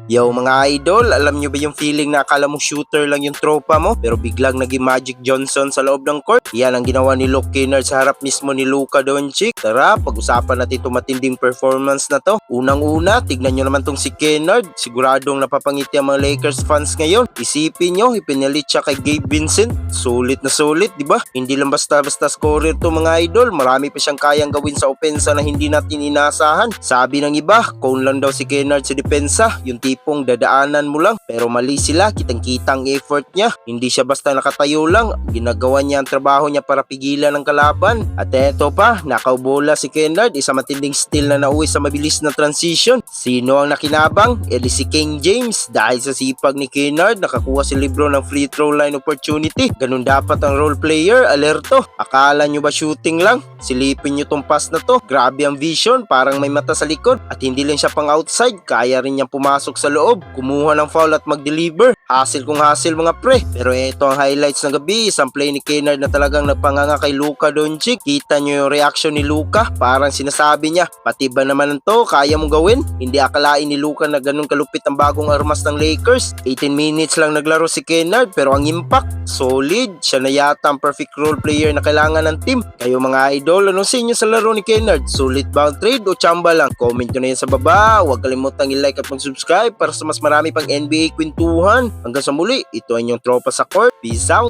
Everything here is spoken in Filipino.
Yo mga idol, alam nyo ba yung feeling na akala mong shooter lang yung tropa mo pero biglang naging Magic Johnson sa loob ng court? Yan ang ginawa ni Luke Kennard sa harap mismo ni Luka Doncic. Tara, pag-usapan natin itong matinding performance na to. Unang-una, tignan nyo naman tong si Kennard. Siguradong napapangiti ang mga Lakers fans ngayon. Isipin nyo, ipinalit siya kay Gabe Vincent. Sulit na sulit, di ba? Hindi lang basta-basta scorer to mga idol. Marami pa siyang kayang gawin sa opensa na hindi natin inaasahan. Sabi ng iba, cone lang daw si Kennard sa depensa. Yung tipong dadaanan mo lang, pero mali sila, kitang-kitang effort niya. Hindi siya basta nakatayo lang, ginagawa niya ang trabaho niya para pigilan ang kalaban. At eto pa, nakaubola si Kennard, isa matinding steal na nauwi sa mabilis na transition. Sino ang nakinabang? Edi si King James. Dahil sa sipag ni Kennard, nakakuha si LeBron ng free throw line opportunity. Ganun dapat ang role player, alerto. Akala nyo ba shooting lang? Silipin nyo tong pass na to. Grabe ang vision, parang may mata sa likod. At hindi lang siya pang outside, kaya rin niyang pumasok sa loob, kumuha ng foul at mag-deliver. Hassle kung hassle mga pre. Pero ito ang highlights ng gabi, isang play ni Kennard na talagang nagpanganga kay Luka Doncic. Kita nyo yung reaction ni Luka, parang sinasabi niya, pati ba naman to, kaya mong gawin? Hindi akalain ni Luka na ganun kalupit ang bagong armas ng Lakers. 18 minutes lang naglaro si Kennard, pero ang impact, solid. Siya na yata ang perfect role player na kailangan ng team. Kayo mga idol, anong sa inyo sa laro ni Kennard? Sulit ba ang trade o chamba lang? Comment nyo na yan sa baba. Huwag kalimutang i-like at mag-subscribe para sa mas marami pang NBA kwentuhan. Hanggang sa muli, ito ang inyong tropa sa court. Peace out!